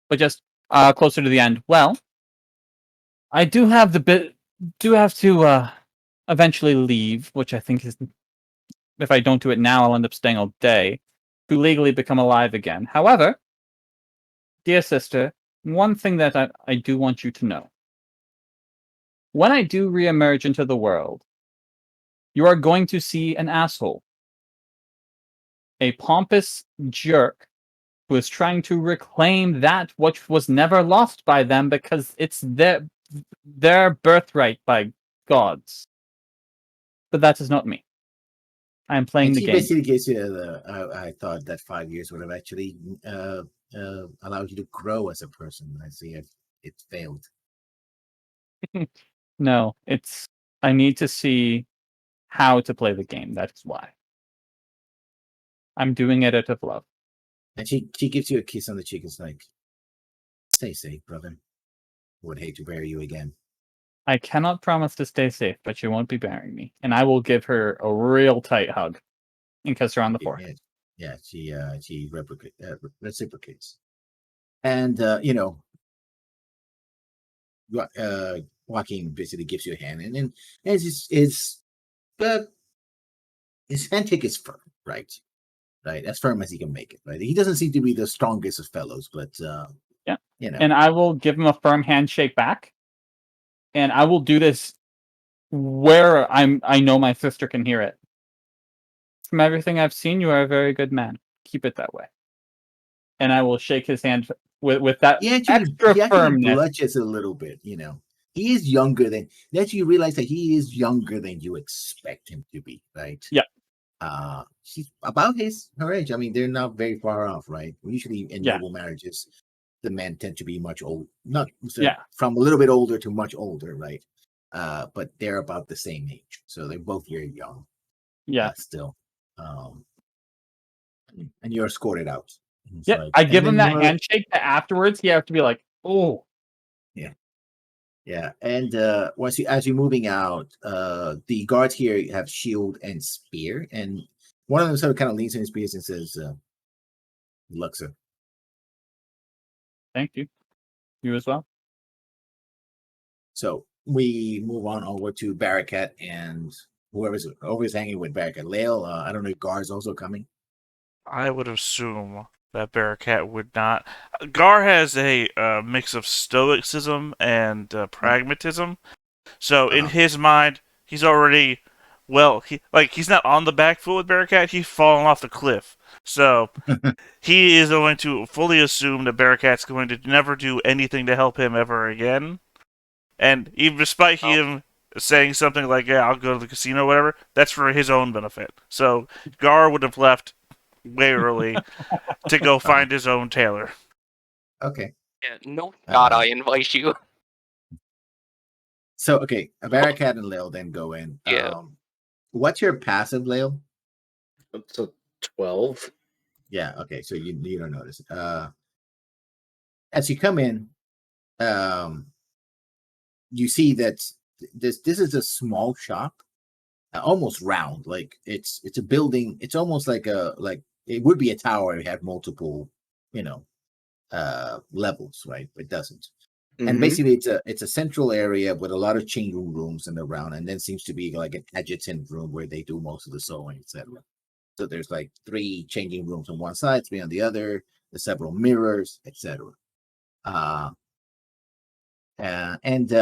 but just closer to the end. Well, I do have to eventually leave, which I think is, if I don't do it now, I'll end up staying all day, to legally become alive again. However, dear sister, one thing that I do want you to know. When I do reemerge into the world, you are going to see an asshole. A pompous jerk who is trying to reclaim that which was never lost by them because it's their birthright by gods. But that is not me. I am playing the he game. Basically gives you I thought that 5 years would have actually allowed you to grow as a person. I see it failed. No, I need to see how to play the game. That's why. I'm doing it out of love. And she gives you a kiss on the cheek. It's like, stay safe, brother. Would hate to bury you again. I cannot promise to stay safe, but she won't be burying me. And I will give her a real tight hug and kiss her on the forehead. Yeah, she reciprocates. And, Joaquin basically gives you a hand. And then his handshake is firm, right? Right, as firm as he can make it. Right, he doesn't seem to be the strongest of fellows, but yeah, you know. And I will give him a firm handshake back, and I will do this where I know my sister can hear it. From everything I've seen, you are a very good man. Keep it that way. And I will shake his hand with that extra firmness. Blushes a little bit, He is younger than. That you realize that he is younger than you expect him to be, right? Yeah. She's about her age. I mean, they're not very far off, right? Usually in noble marriages, the men tend to be much old, from a little bit older to much older, right? But they're about the same age, so they're both very young. Yeah, still, and you're escorted out. Yeah, I give him that handshake. But afterwards, he has to be like, "Oh, yeah." And as you're moving out, the guards here have shield and spear, and one of them sort of kind of leans in his spears and says, "Luxor." Thank you. You as well. So we move on over to Barakat and whoever's hanging with Barakat. Lael, I don't know if Gar's also coming. I would assume that Barakat would not. Gar has a mix of stoicism and pragmatism. So in his mind, he's already he's not on the back foot with Barakat. He's fallen off the cliff. So he is going to fully assume that Barakat's going to never do anything to help him ever again. And even despite him saying something like, "Yeah, I'll go to the casino," or whatever, that's for his own benefit. So Gar would have left way early to go find his own tailor. Okay. Yeah, no God, I invite you. So, okay, Barakat and Lael then go in. Yeah. What's your passive, Lael? It's a 12. Yeah, okay, so you don't notice. As you come in, you see that this is a small shop, almost round. Like it's a building. It's almost like it would be a tower. It had multiple, levels, right? But it doesn't. Mm-hmm. And basically, it's a central area with a lot of changing rooms and around, and then seems to be like an adjutant room where they do most of the sewing, etc. So there's like 3 changing rooms on one side, 3 on the other. There's several mirrors, etc. And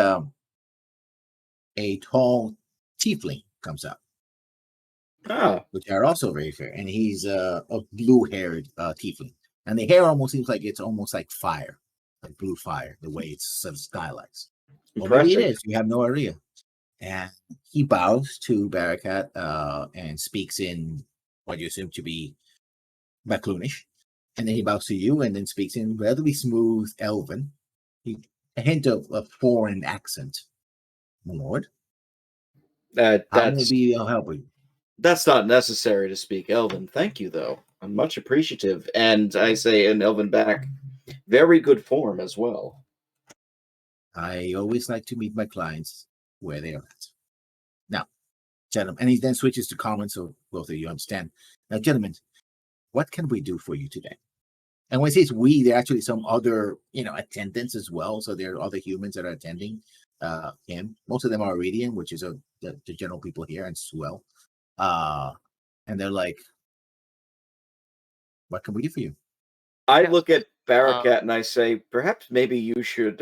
a tall tiefling comes out. Which are also very fair. And he's a blue-haired tiefling. And the hair almost seems like it's almost like fire, like blue fire, the way it's sort of stylized. Well, maybe it is. You have no idea. And he bows to Barakat and speaks in what you assume to be Bacloonish. And then he bows to you and then speaks in relatively smooth Elven. A hint of a foreign accent. My lord. I'll help you. That's not necessary to speak Elven. Thank you, though. I'm much appreciative. And I say in Elven back, very good form as well. I always like to meet my clients where they are at. Now, gentlemen, and he then switches to common so both of you understand. Now, gentlemen, what can we do for you today? And when it says we, there are actually some other, attendants as well. So there are other humans that are attending him. Most of them are Iridian, which is the general people here, and Swell. And they're like, what can we do for you? I look at Barakat and I say, perhaps maybe you should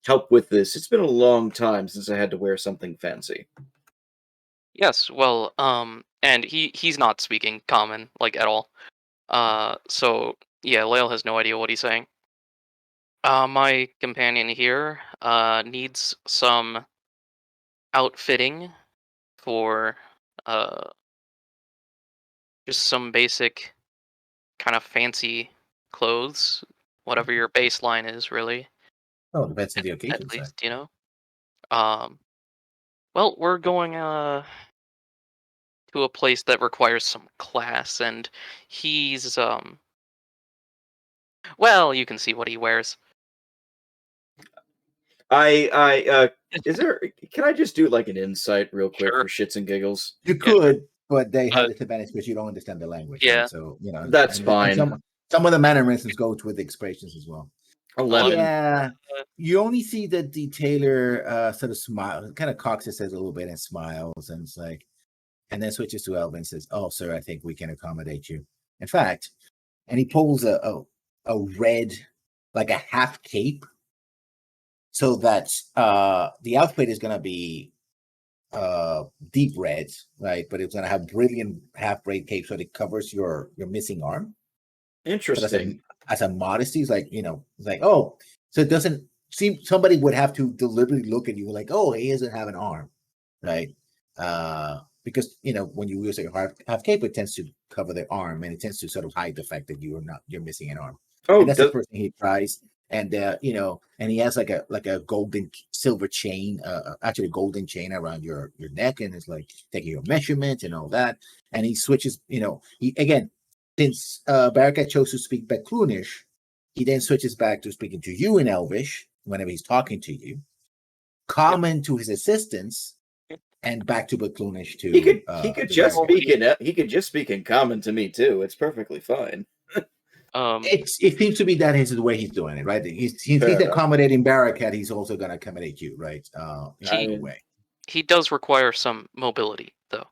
help with this. It's been a long time since I had to wear something fancy. Yes, well, and he's not speaking common, like, at all. So, yeah, Lael has no idea what he's saying. My companion here, needs some outfitting for, just some basic kind of fancy clothes, whatever your baseline is, really. Oh, depends on the At occasion. least, Well, we're going, to a place that requires some class, and he's, well, you can see what he wears. Is there? Can I just do like an insight real quick Sure. for shits and giggles? You could, but they have disadvantage because you don't understand the language. Yeah. Right? So That's and fine. Some of the mannerisms go with the expressions as well. 11. Yeah, you only see the detailer sort of smile, kind of cocks his head a little bit and smiles, and it's like, and then switches to Elvin and says, "Oh, sir, I think we can accommodate you. In fact," and he pulls a red, like a half cape, so that the outfit is gonna be deep red, right? But it's gonna have brilliant half braid cape, so it covers your missing arm. Interesting. As a modesty, it's like, it's like, oh, so it doesn't seem somebody would have to deliberately look at you like, oh, he doesn't have an arm, right? Because when you use a half cape, it tends to cover the arm, and it tends to sort of hide the fact that you're missing an arm. Oh, and that's the first thing he tries. And and he has like a golden silver chain, actually a golden chain around your neck, and it's like taking your measurements and all that. And he switches, he again, since Barakat chose to speak Beclunish, he then switches back to speaking to you in Elvish whenever he's talking to you, common to his assistants, and back to Beclunish to he could just speak in common to me too. It's perfectly fine. It seems to be that is the way he's doing it, right? He's accommodating Barakat, he's also going to accommodate you, right? Either way. He does require some mobility, though.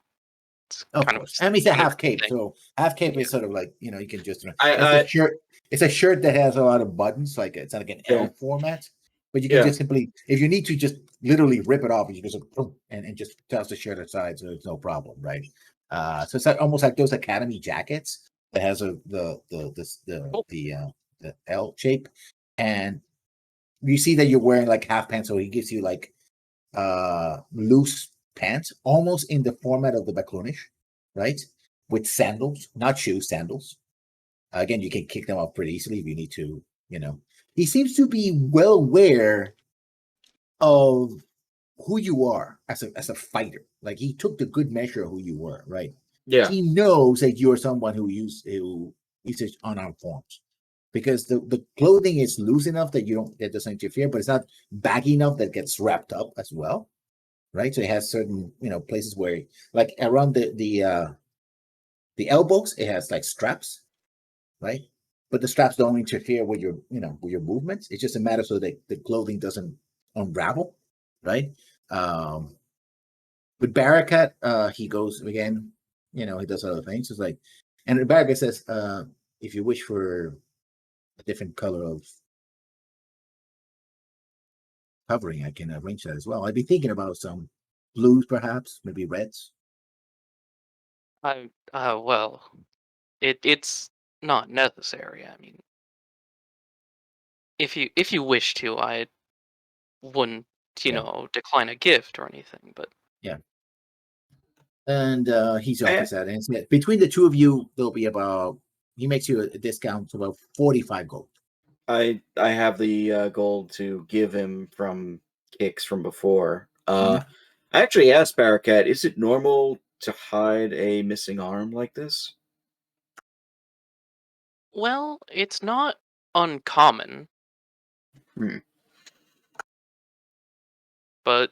Of course. I mean, it's a half cape, so half cape is sort of like, you can just. It's a shirt that has a lot of buttons, like it's like an L format, but you can just simply, if you need to, just literally rip it off, and you just and just toss the shirt aside, so it's no problem, right? So it's almost like those academy jackets that has the L shape, and you see that you're wearing like half pants, so he gives you like loose pants, almost in the format of the Beclunish, right? With sandals, not shoes, sandals. Again, you can kick them off pretty easily if you need to, He seems to be well aware of who you are as a fighter. Like, he took the good measure of who you were, right? Yeah. He knows that you're someone who uses unarmed forms. Because the clothing is loose enough that that doesn't interfere, but it's not baggy enough that gets wrapped up as well. Right, so it has certain places where, like around the elbows, it has like straps, right? But the straps don't interfere with your with your movements. It's just a matter so that the clothing doesn't unravel, right? With Barakat, he goes again, he does other things. It's like, and Barakat says, if you wish for a different color of covering, I can arrange that as well. I'd be thinking about some blues, perhaps, maybe reds. Well, it's not necessary. I mean, if you wish to, I wouldn't, decline a gift or anything. But yeah. And he's offers that, and said between the two of you, there'll be he makes you a discount to about 45 gold. I have the gold to give him from kicks from before. I actually asked Barakat, is it normal to hide a missing arm like this? Well, it's not uncommon. And But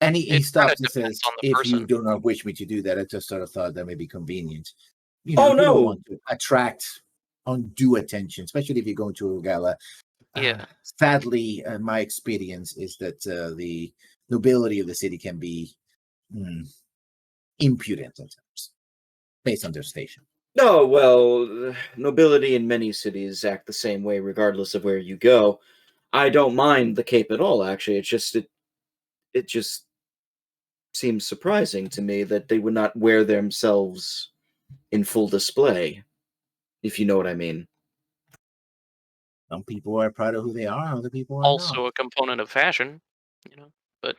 he stops and says, if you do not wish me to do that, I just sort of thought that may be convenient. No. Don't want to attract undue attention, especially if you're going to a gala. Yeah. Sadly, my experience is that the nobility of the city can be impudent sometimes, based on their station. No, well, nobility in many cities act the same way, regardless of where you go. I don't mind the cape at all. Actually, it just seems surprising to me that they would not wear themselves in full display, if you know what I mean. Some people are proud of who they are, other people are Also not. a component of fashion, but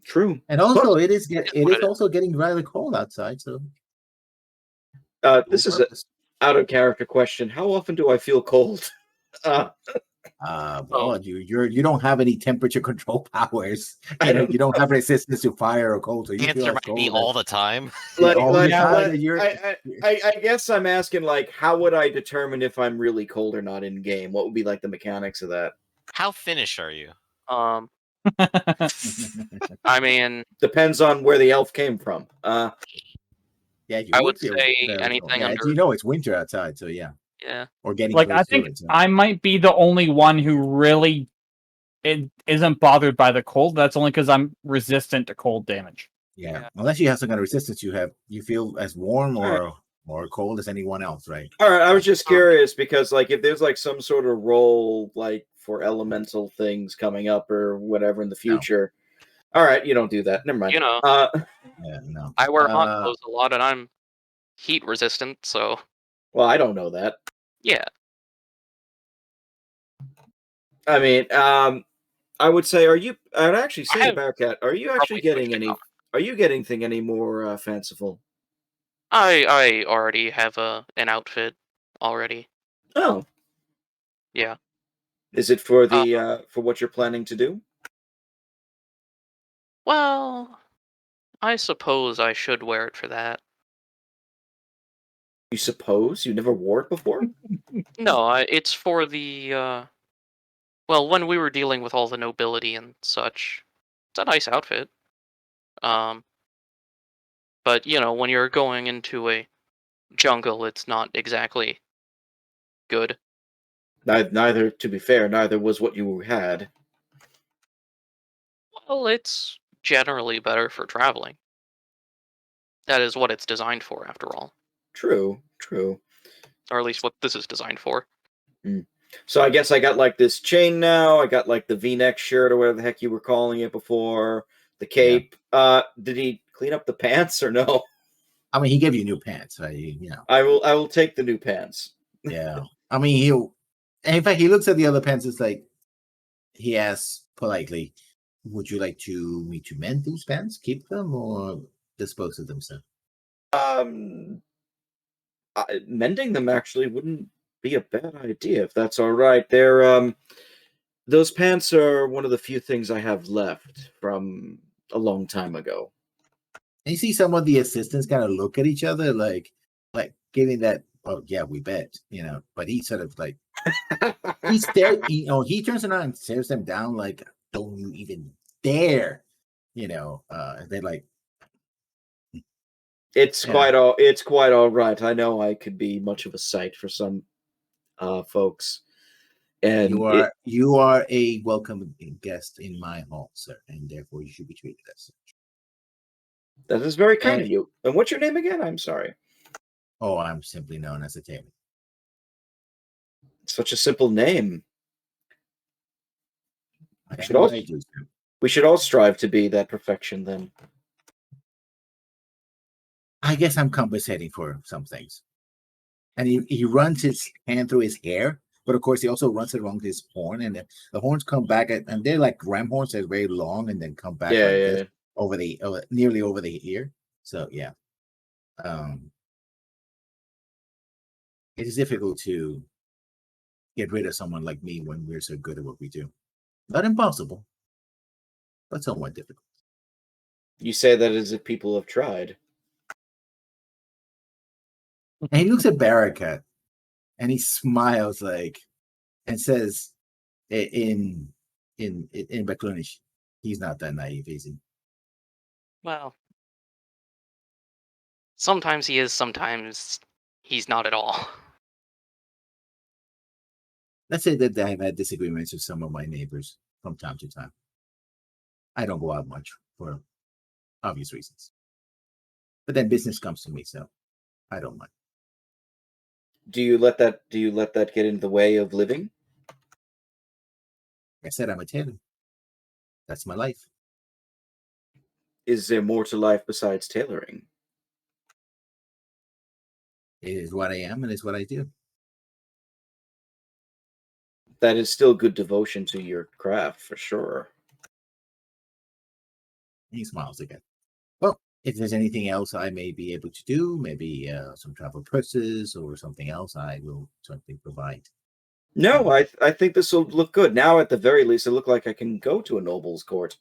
True. And also, Plus, it is what it is. also getting rather cold outside. So this is an out of character question. How often do I feel cold? well, you don't have any temperature control powers. I don't You don't have resistance to fire or cold, so you The feel answer as might be cold all the time. I guess I'm asking, like, how would I determine if I'm really cold or not in game? What would be like the mechanics of that? How Finnish are you? I mean, Depends on where the elf came from. Yeah, you I would feel say very cold. anything Yeah, under. you know it's winter outside, so yeah. Yeah. Or getting Like, close I to think it. So. I might be the only one who really isn't bothered by the cold. That's only because I'm resistant to cold damage. Yeah, unless you have some kind of resistance, you feel as warm or cold as anyone else, right? All right, I was just curious because, like, if there's like some sort of role, like for elemental things coming up or whatever in the future. All right, you don't do that. Never mind. Yeah, no. I wear hot clothes a lot, and I'm heat resistant, so. Well, I don't know that. Yeah. I mean, I would say, I'd actually say to Bearcat, are you actually getting any? Are you getting anything any more fanciful? I already have an outfit already. Oh. Yeah. Is it for the for what you're planning to do? Well, I suppose I should wear it for that. You suppose? You never wore it before? No, it's for the well, when we were dealing with all the nobility and such, it's a nice outfit. But when you're going into a jungle, it's not exactly good. Neither, to be fair, neither was what you had. Well, it's generally better for traveling. That is what it's designed for, after all. True. Or at least what this is designed for. So I guess I got like this chain now. I got like the V-neck shirt or whatever the heck you were calling it before. The cape. Yeah. Did he clean up the pants or no? I mean, he gave you new pants, so I will take the new pants. Yeah. I mean, in fact, he looks at the other pants. It's like he asks politely, "Would you like me to mend these pants, keep them, or dispose of them, sir?" Mending them actually wouldn't be a bad idea if that's all right. They're those pants are one of the few things I have left from a long time ago. And you see some of the assistants kind of look at each other like giving that, "Oh yeah, we bet," but he sort of like he turns around and stares them down like, "Don't you even dare," they're like, it's quite all right. I know I could be much of a sight for some folks. And you are a welcome guest in my hall, sir, and therefore you should be treated as such. That is very kind of you. And what's your name again? I'm sorry. Oh, I'm simply known as a tailor. Such a simple name. We should all strive to be that perfection then. I guess I'm compensating for some things. And he runs his hand through his hair, but of course he also runs it along his horn, and the horns come back and they're like ram horns. They're very long and then come back this over nearly over the ear. So yeah, it is difficult to get rid of someone like me when we're so good at what we do. Not impossible, but somewhat difficult. You say that as if people have tried. And he looks at Barakat and he smiles and says in Beclunish, he's not that naive, is he? Well, sometimes he is, sometimes he's not at all. let's say that I've had disagreements with some of my neighbors from time to time. I don't go out much for obvious reasons. But then business comes to me, so I don't mind. Do you let that get in the way of living? Like I said, I'm a tailor. That's my life. Is there more to life besides tailoring? It is what I am and it's what I do. That is still good devotion to your craft, for sure. He smiles again. Well, if there's anything else I may be able to do, maybe some travel purses or something else, I will certainly provide. No, I think this will look good. Now, at the very least, it look like I can go to a noble's court.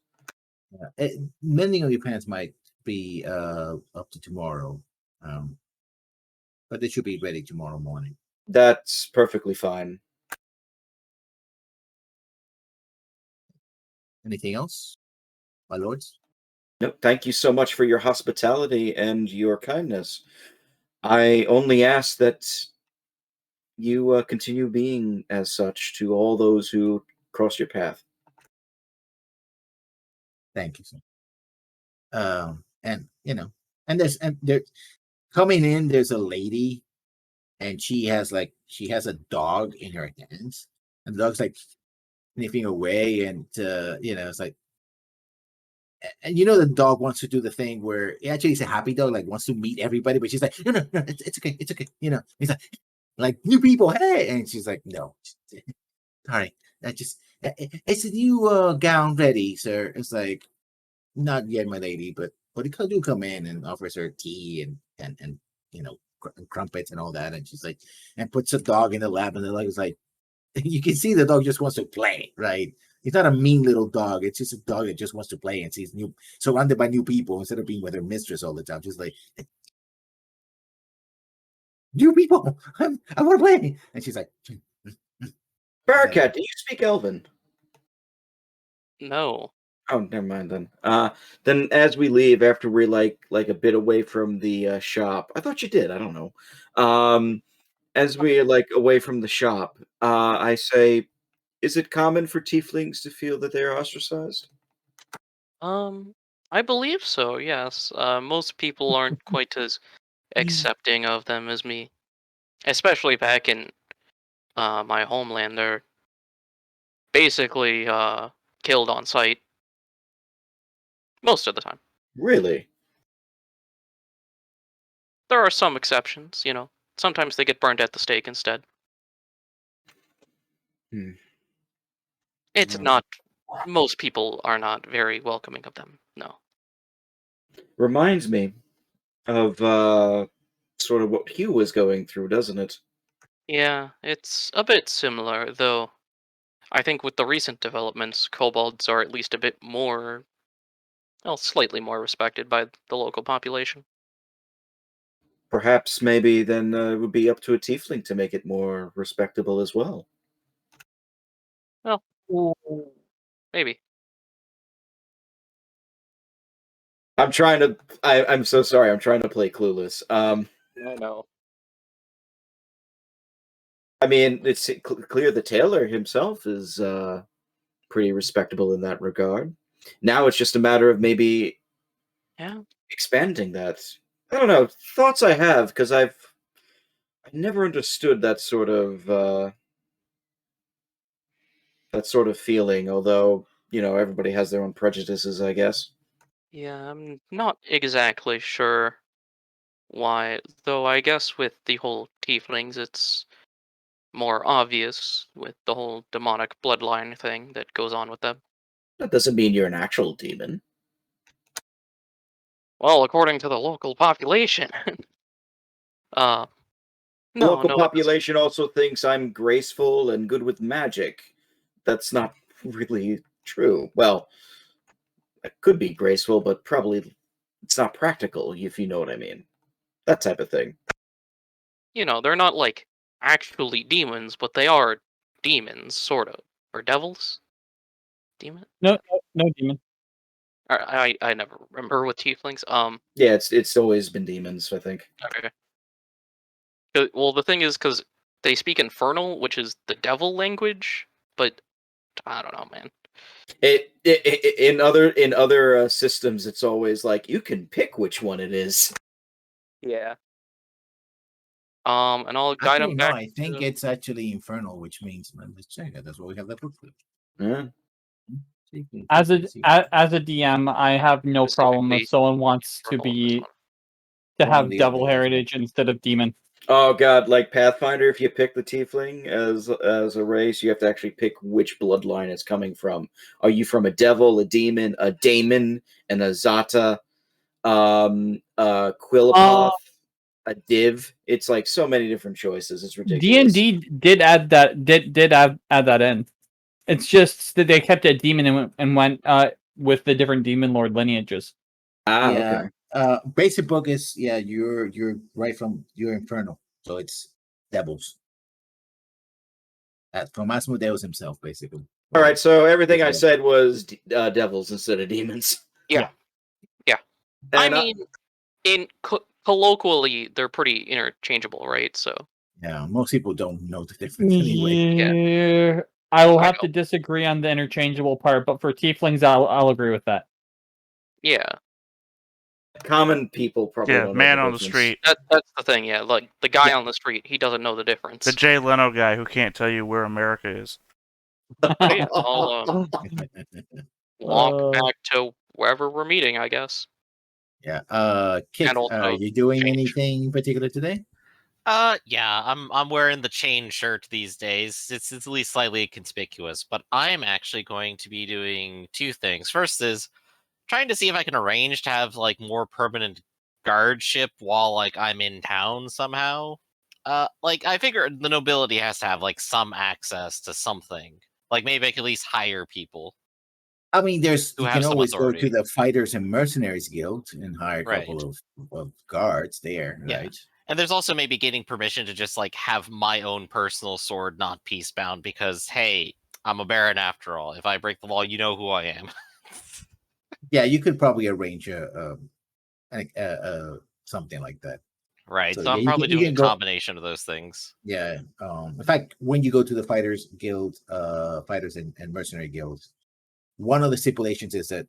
Mending of your pants might be up to tomorrow, but they should be ready tomorrow morning. That's perfectly fine. Anything else, my lords? No, thank you so much for your hospitality and your kindness. I only ask that you continue being as such to all those who cross your path. Thank you, sir. And there coming in, there's a lady, and she has a dog in her hands, and the dog's like sniffing away, and it's like, and the dog wants to do the thing where actually it's a happy dog, like wants to meet everybody, but she's like, no, it's okay, it's okay, he's like new people, hey, and she's like, no, sorry, it's a new gown ready, sir. It's like, not yet, my lady, but he do come in and offers her tea and crumpets and all that, and she's like, and puts the dog in the lap, and the dog is like, you can see the dog just wants to play, right? He's not a mean little dog. It's just a dog that just wants to play and sees surrounded by new people instead of being with her mistress all the time. Just like, new people, I want to play, and she's like, Bearcat, do you speak Elven? No. Oh, never mind then. Then as we leave, after we're like a bit away from the shop, I thought you did. I don't know. As we're like away from the shop, I say, is it common for tieflings to feel that they are ostracized? I believe so, yes. Most people aren't quite as accepting of them as me. Especially back in my homeland, they're basically killed on sight. Most of the time. Really? There are some exceptions, Sometimes they get burned at the stake instead. Hmm. It's Hmm. not. Most people are not very welcoming of them, no. Reminds me of sort of what Hugh was going through, doesn't it? Yeah, it's a bit similar, though I think with the recent developments, kobolds are at least a bit more, well, slightly more respected by the local population. Perhaps maybe then it would be up to a tiefling to make it more respectable as well. Well, maybe. I'm so sorry. I'm trying to play clueless. I know. I mean, it's clear the tailor himself is pretty respectable in that regard. Now it's just a matter of maybe Yeah. expanding that. I don't know. Thoughts I have, because I never understood that sort of feeling, although, everybody has their own prejudices, I guess. Yeah, I'm not exactly sure why, though I guess with the whole tieflings, it's more obvious with the whole demonic bloodline thing that goes on with them. That doesn't mean you're an actual demon. Well, according to the local population. uh, The no, local no, it doesn't. population also thinks I'm graceful and good with magic. That's not really true. Well, it could be graceful, but probably it's not practical, if you know what I mean. That type of thing. They're not like actually demons, but they are demons, sort of. Or devils? Demon? No, demon. I never remember with tieflings. Yeah, it's always been demons, I think. Okay. Well, the thing is, because they speak Infernal, which is the devil language, but I don't know, man. In other systems, it's always like you can pick which one it is. Yeah. And I'll guide Actually, him no, back. I think it's actually infernal, which means let's check it. That's what we have that book for. Yeah. As a DM, I have no problem if Specifically, someone wants to Infernal in this be one. to One or have the devil other, heritage instead of demon. Oh god, like Pathfinder, if you pick the tiefling as a race, you have to actually pick which bloodline it's coming from. Are you from a devil, a demon, a daemon, an azata, a quillapoth, a div? It's like so many different choices. It's ridiculous. D&D did add that add that in. It's just that they kept it demon and went with the different demon lord lineages. Ah, Yeah. okay. Basic book is you're right from you're infernal, so it's devils. From Asmodeus himself, basically. All right, so everything I Yeah. said was devils instead of demons. Yeah. I mean, in colloquially, they're pretty interchangeable, right? So Yeah, most people don't know the difference anyway. Yeah. I will I have know. to disagree on the interchangeable part, but for tieflings, I'll agree with that. yeah, Common people probably Yeah, don't know man the on the difference. street. that's the thing. Yeah, like the guy on the street, he doesn't know the difference. The Jay Leno guy who can't tell you where America is. Yeah, I'll walk back to wherever we're meeting, I guess. Yeah. Kit, And also are you doing change. anything in particular today? Yeah, I'm wearing the chain shirt these days. It's at least slightly conspicuous, but I'm actually going to be doing two things. First is trying to see if I can arrange to have like more permanent guardship while like I'm in town somehow. Like I figure the nobility has to have like some access to something. Like maybe I can at least hire people. I mean, Who you have can some always go authority. to the Fighters and Mercenaries Guild and hire a couple of guards there, Yeah. right? And there's also maybe getting permission to just like have my own personal sword not peacebound because hey, I'm a baron after all. If I break the law, you know who I am. Yeah, you could probably arrange something like that. Right. So, So yeah, I'm you probably can- you doing a can go- combination of those things. Yeah. In fact, when you go to the Fighters Guild, Fighters and Mercenary Guilds, one of the stipulations is that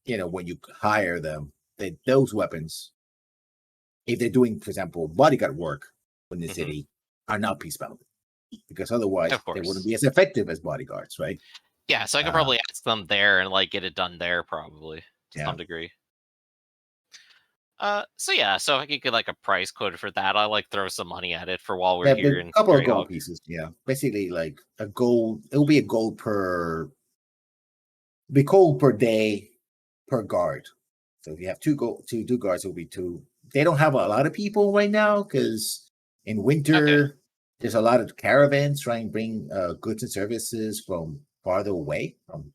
when you hire them, that those weapons, if they're doing, for example, bodyguard work in the city, are not peacebound, because otherwise Of they course. wouldn't be as effective as bodyguards, right? Yeah, so I could probably ask them there and like get it done there probably to some degree. So yeah, so if I could get like a price quote for that, I like throw some money at it for while we're here in a couple of gold Greyhawk. pieces. Yeah, basically like a gold. It will be a gold per day per guard. So if you have two guards, it will be two. They don't have a lot of people right now because in winter there's a lot of caravans trying to bring goods and services from farther away, from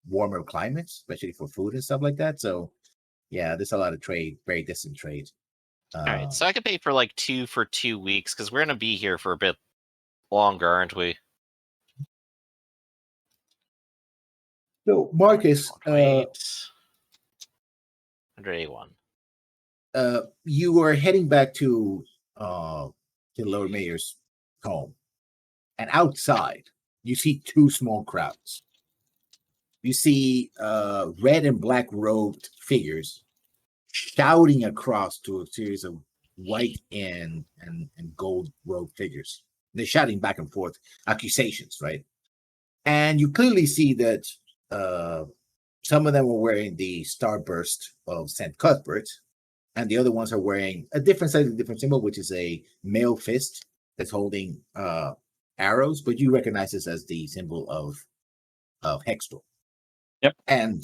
warmer climates, especially for food and stuff like that. So yeah, there's a lot of trade, very distant trade. All right, so I could pay for like 2 for 2 weeks because we're gonna be here for a bit longer, aren't we? So Marcus, 181. you were heading back to Lord Mayor's home, and outside you see two small crowds. You see red and black robed figures shouting across to a series of white and gold robed figures. They're shouting back and forth accusations, right? And you clearly see that some of them were wearing the starburst of St. Cuthbert, and the other ones are wearing a slightly different symbol, which is a male fist that's holding arrows, but you recognize this as the symbol of Hextor. Yep. And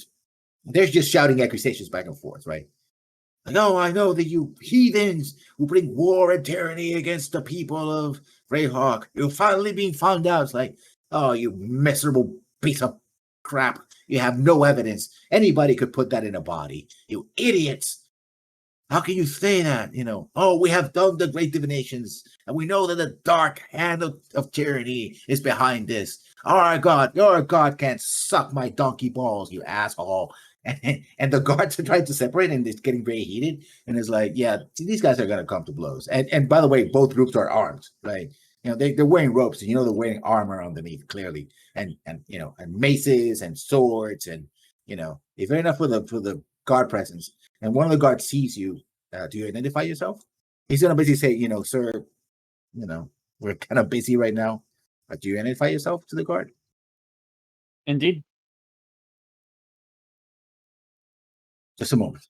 they're just shouting accusations back and forth, right? I know that you heathens who bring war and tyranny against the people of Greyhawk, you're finally being found out. It's like, oh, you miserable piece of crap. You have no evidence. Anybody could put that in a body. You idiots. How can you say that? We have done the great divinations, and we know that the dark hand of tyranny is behind this. Your God can't suck my donkey balls, you asshole. And the guards are trying to separate, and it's getting very heated. And it's like, yeah, these guys are going to come to blows. And by the way, both groups are armed, right? they're wearing ropes, and they're wearing armor underneath clearly, and maces and swords, and if they're enough for the guard presence, and one of the guards sees you, do you identify yourself? He's gonna basically say, sir, we're kind of busy right now. Do you identify yourself to the guard? Indeed. Just a moment.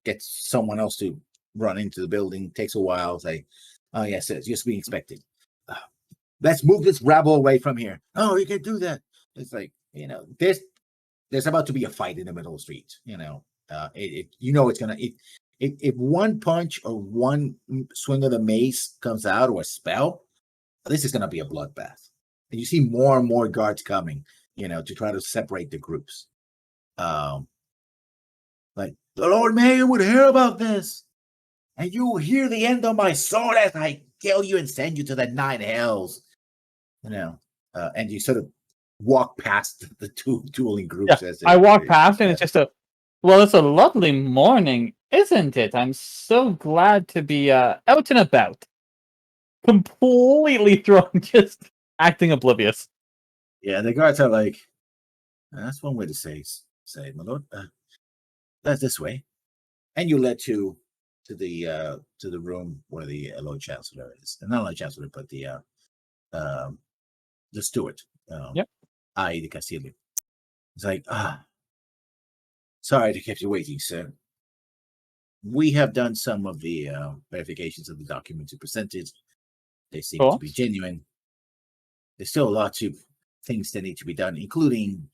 Get someone else to run into the building. Takes a while. Say, oh yes, it's just being expected. Let's move this rabble away from here. Oh, you can do that. It's like, there's about to be a fight in the middle of the street. It's gonna. If one punch or one swing of the mace comes out, or a spell, this is gonna be a bloodbath. And you see more and more guards coming, to try to separate the groups. Like, the Lord Mayor would hear about this, and you will hear the end of my sword as I kill you and send you to the 9 hells. And you sort of walk past the two dueling groups. Yeah, I walk past, and it's just it's a lovely morning, isn't it? I'm so glad to be out and about. Completely thrown, just acting oblivious. Yeah, the guards are like, that's one way to say, my lord. That's this way, and you led to the room where the Lord Chancellor is, and not Lord Chancellor, but the steward. Yep. I.e. the Castillo. It's like, sorry to keep you waiting, sir. We have done some of the verifications of the documents you presented. They seem to be genuine. There's still a lot of things that need to be done, including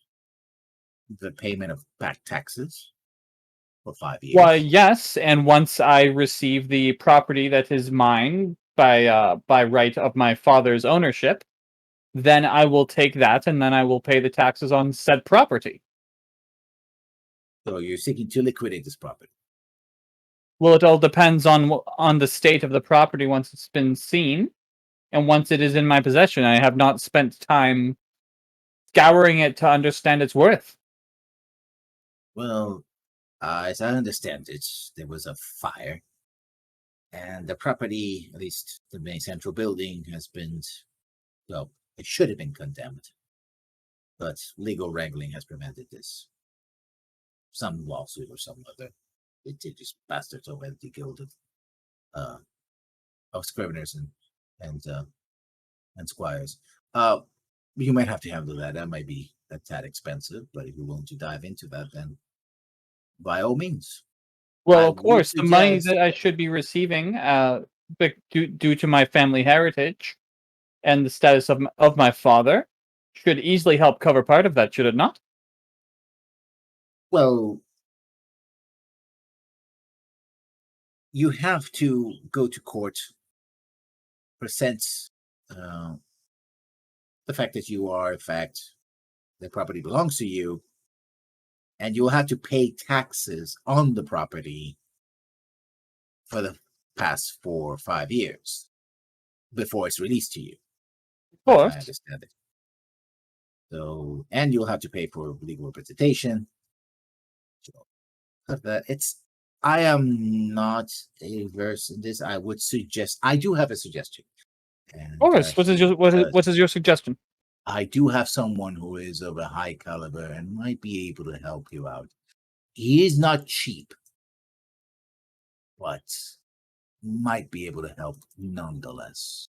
the payment of back taxes for 5 years. Well, yes, and once I receive the property that is mine by right of my father's ownership, then I will take that, and then I will pay the taxes on said property. So you're seeking to liquidate this property? Well, it all depends on the state of the property once it's been seen, and once it is in my possession. I have not spent time scouring it to understand its worth. Well, as I understand it, there was a fire, and the property, at least the main central building, has been, it should have been condemned, but legal wrangling has prevented this. Some lawsuit or some other litigious bastards over the guild of scriveners and squires. You might have to handle that. That might be a tad expensive, but if you're willing to dive into that, then by all means. Well, of course, the money that I should be receiving, due to my family heritage and the status of my father, should easily help cover part of that, should it not? Well, you have to go to court, present the fact that you are, in fact, the property belongs to you, and you'll have to pay taxes on the property for the past 4 or 5 years before it's released to you. Of course. I understand it. So, and you'll have to pay for legal representation. I am not averse in this. I do have a suggestion. And, of course. What is your suggestion? I do have someone who is of a high caliber and might be able to help you out. He is not cheap, but might be able to help nonetheless.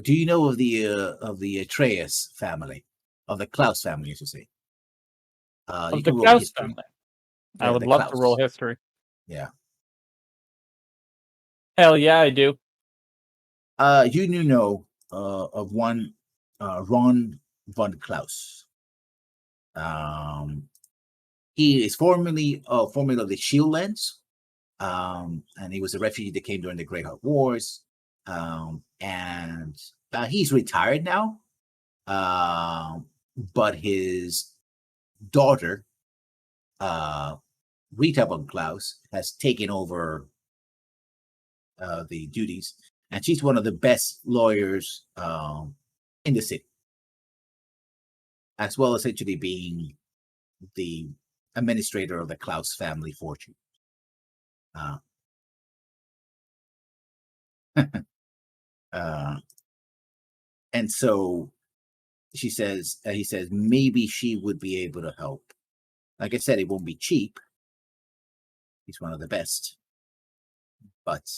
Do you know of the Atreus family, of the Klaus family, I should say? Of the Klaus family. I would love to roll history. Yeah. Hell yeah, I do. You know of one Ron von Klaus. He is formerly of the Shield Lens, and he was a refugee that came during the Greyhawk Wars. And he's retired now, but his daughter, Rita von Klaus, has taken over the duties, and she's one of the best lawyers in the city, as well as actually being the administrator of the Klaus family fortune. Uh, and so he says, maybe she would be able to help. Like I said, it won't be cheap. He's one of the best. But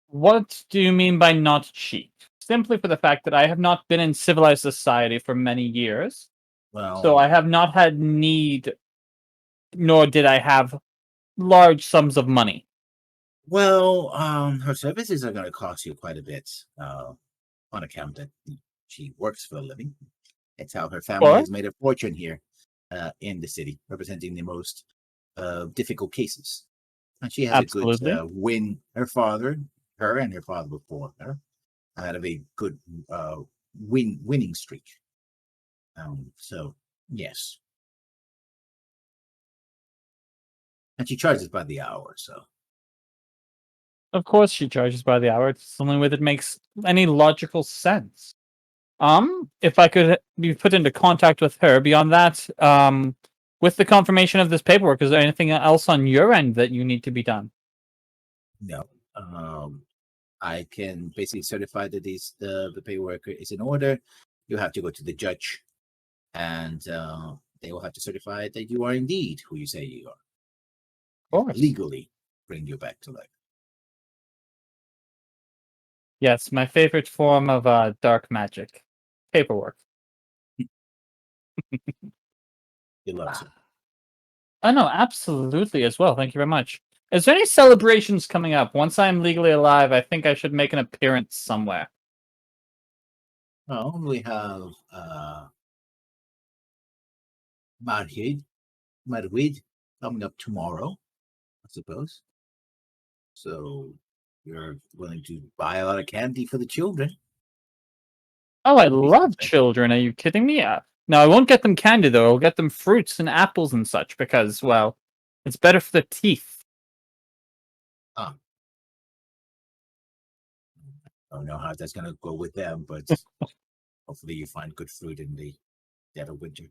What do you mean by not cheap? Simply for the fact that I have not been in civilized society for many years, well, so I have not had need, nor did I have large sums of money. well, her services are going to cost you quite a bit on account that she works for a living. It's how her family Or has made a fortune here in the city, representing the most difficult cases. And she has a good absolutely. win. Her and her father before her had a very good winning streak. So yes, and she charges by the hour. So Of course she charges by the hour. It's the only way that makes any logical sense. If I could be put into contact with her, beyond that, with the confirmation of this paperwork, is there anything else on your end that you need to be done? no, I can basically certify that the paperwork is in order. You have to go to the judge, and they will have to certify that you are indeed who you say you are. Of course. Legally bring you back to life. Yes, my favorite form of dark magic. Paperwork. You love her. Oh no, absolutely as well. Thank you very much. Is there any celebrations coming up? Once I'm legally alive, I think I should make an appearance somewhere. Well, we have Madrid coming up tomorrow, I suppose. So you're willing to buy a lot of candy for the children. Oh, I Would be love something. children. Are you kidding me? No, I won't get them candy though. I'll get them fruits and apples and such because, well, it's better for the teeth. I don't know how that's gonna go with them, but hopefully you find good fruit in the dead of winter.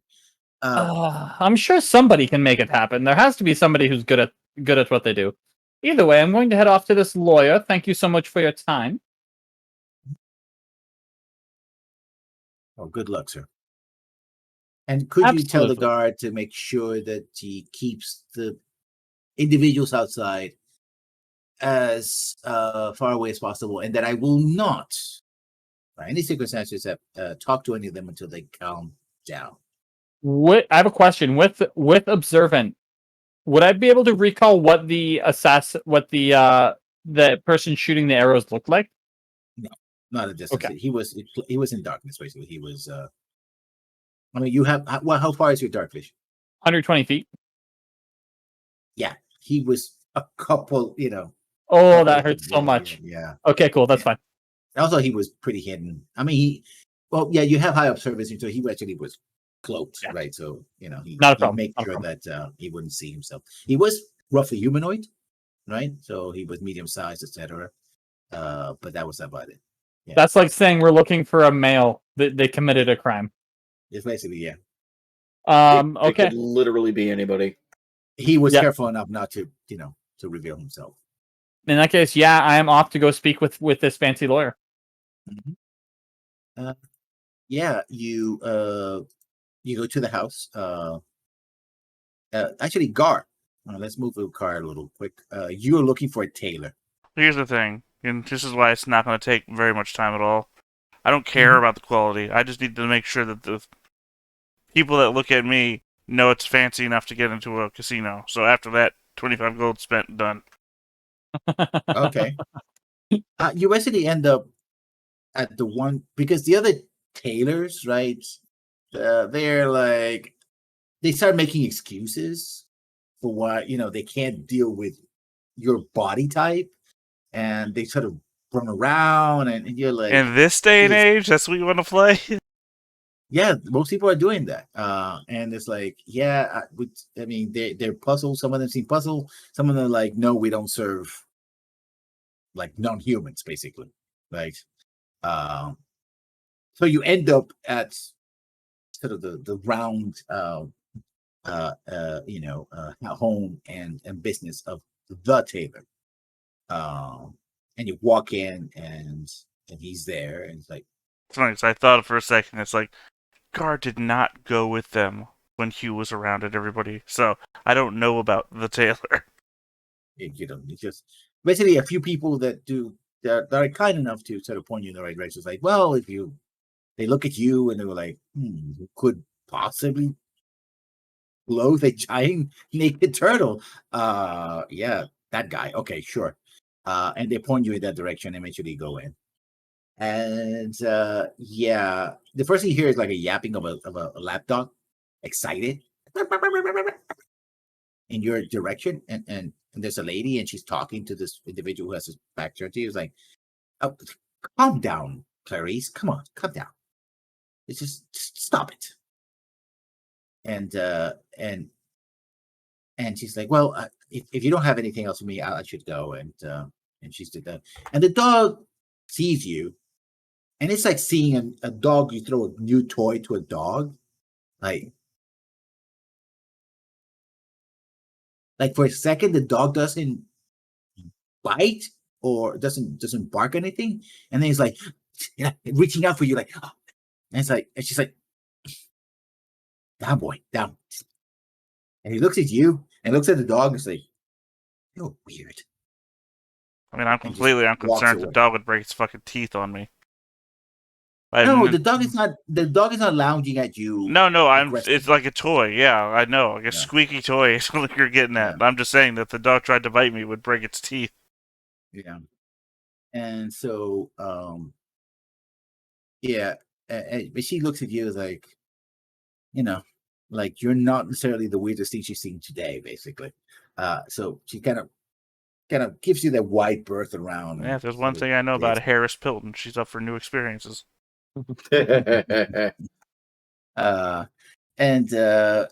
I'm sure somebody can make it happen. There has to be somebody who's good at what they do. Either way, I'm going to head off to this lawyer. Thank you so much for your time. Oh, good luck, sir. And could you tell the Absolutely. guard to make sure that he keeps the individuals outside as far away as possible, and that I will not, by any circumstances, talk to any of them until they calm down. I have a question. With observant, would I be able to recall what the the person shooting the arrows looked like? No, not a distance. Okay. He was in darkness, basically. He was. I mean, you have how far is your dark vision? 120 feet. Yeah, he was a couple. Oh, that hurts so much. Yeah. Okay, cool. That's fine. Also, he was pretty hidden. I mean, you have high observation, so he actually was cloaked, Yeah. right? So he Not a problem. make Not a sure problem. that he wouldn't see himself. He was roughly humanoid, right? So he was medium sized, etc. But that was about it. Yeah. That's like saying we're looking for a male that they committed a crime. It's basically, yeah. It Okay. could literally be anybody. He was Yep. careful enough not to, to reveal himself. In that case, yeah, I am off to go speak with this fancy lawyer. Mm-hmm. Yeah, you go to the house. Actually, Gar. Let's move the car a little quick. You are looking for a tailor. Here's the thing, and this is why it's not going to take very much time at all. I don't care Mhm. about the quality. I just need to make sure that the people that look at me know it's fancy enough to get into a casino. So after that, 25 gold spent, done. Okay. You basically end up at the one because the other tailors, right? They're like they start making excuses for why they can't deal with your body type, and they sort of run around, and you're like, In this day and "Yes." age, that's what you want to play? Yeah, most people are doing that, and it's like, yeah, I mean, they're puzzled. Some of them seem puzzled. Some of them are like, no, we don't serve like non-humans, basically, right? So you end up at sort of the round, home and business of the tailor. And you walk in, and he's there, and it's like, It's funny, 'cause I thought for a second, it's like, Gar did not go with them when Hugh was around and everybody, so I don't know about the tailor. it's just basically a few people that are kind enough to sort of point you in the right direction. It's like, well, they look at you and they were like, who could possibly clothe a giant naked turtle? Yeah, that guy. Okay, sure. And they point you in that direction and eventually go in. And yeah, the first thing you hear is like a yapping of a lapdog, excited in your direction, and there's a lady, and she's talking to this individual who has his back turned to you. He's like, oh, calm down, Clarice. Come on, calm down. It's just stop it. And she's like, well, if you don't have anything else for me, I should go. And she's did that. And the dog sees you, and it's like seeing a dog. You throw a new toy to a dog, like for a second, the dog doesn't bite or doesn't bark or anything, and then he's like, reaching out for you, like, oh. And it's like, and she's like, down, boy, down. And he looks at you and looks at the dog and is like, you're weird. I mean, I'm completely unconcerned the dog would break its fucking teeth on me. No, the dog is not lounging at you. No, it's like a toy. Yeah, I know. Like a squeaky toy is what you're getting at. I'm just saying that if the dog tried to bite me, it would break its teeth. Yeah. And so, yeah, but she looks at you as like, like you're not necessarily the weirdest thing she's seen today, basically. So she kind of gives you that wide berth around. Yeah, if there's one thing I know about Harris Pilton, she's up for new experiences. And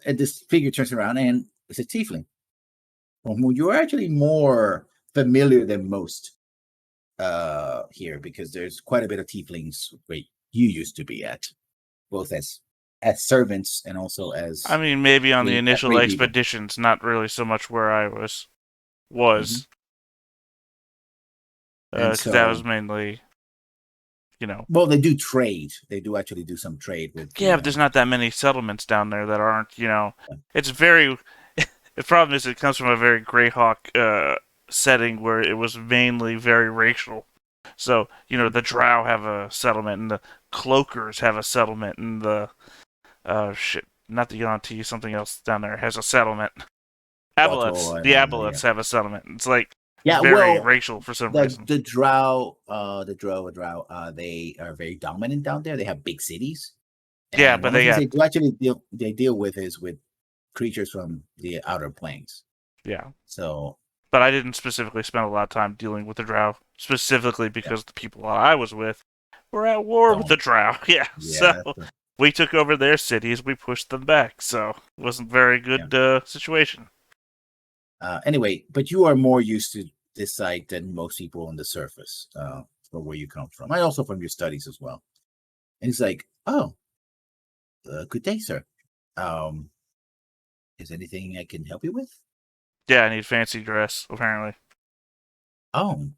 this figure turns around and it's a tiefling, whom you're actually more familiar than most here, because there's quite a bit of tieflings where you used to be at, both as servants and also as. I mean, maybe on the initial expeditions, not really so much where I was. Because that was mainly, Well, they do trade. They do actually do some trade with. Yeah, but there's not that many settlements down there that aren't. It's very. The problem is it comes from a very Greyhawk setting where it was mainly very racial. So the Drow have a settlement, and the Cloakers have a settlement, and the not the Yonti, something else down there has a settlement. Aboleths, the Aboleths have a settlement. It's like. Yeah, very racial for some reason. The Drow, they are very dominant down there. They have big cities. Yeah, but they do actually deal with creatures from the outer planes. Yeah. So, but I didn't specifically spend a lot of time dealing with the Drow, specifically because the people I was with were at war with the Drow. Yeah. So we took over their cities, we pushed them back. So it wasn't a very good situation. Anyway, but you are more used to this site than most people on the surface, from where you come from, and also from your studies as well. And he's like, "Oh, good day, sir. Is anything I can help you with?" Yeah, I need fancy dress, apparently. Oh,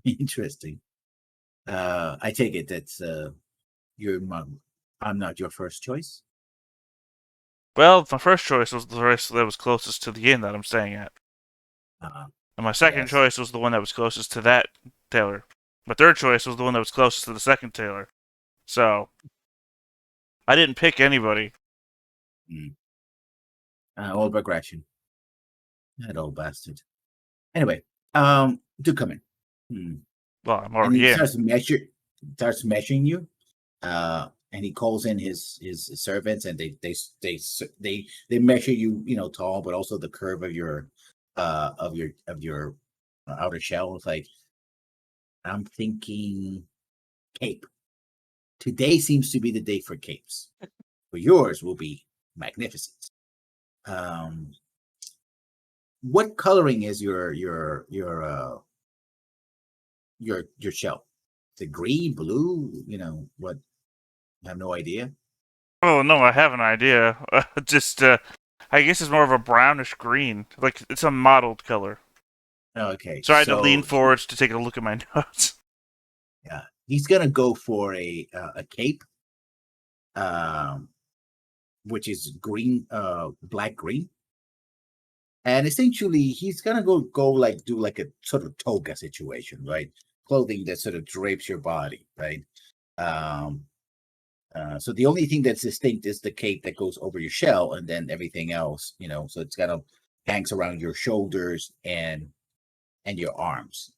interesting. I take it that's I'm not your first choice. Well, my first choice was the choice that was closest to the inn that I'm staying at. And my second choice was the one that was closest to that tailor. My third choice was the one that was closest to the second tailor. So, I didn't pick anybody. Old regression. That old bastard. Anyway, do come in. Well, I'm already in. Starts measuring you. And he calls in his servants, and they measure you, tall, but also the curve of your outer shell. It's like, I'm thinking cape. Today seems to be the day for capes. But yours will be magnificent. What coloring is your shell? Is it green, blue? What? I have no idea. Oh no, I have an idea. I guess it's more of a brownish green. Like it's a mottled color. Okay. So I had to lean so forward to take a look at my notes. Yeah, he's gonna go for a cape, which is green, black green, and essentially he's gonna go like do like a sort of toga situation, right? Clothing that sort of drapes your body, right? Um, so the only thing that's distinct is the cape that goes over your shell, and then everything else, so it's kind of hangs around your shoulders and your arms.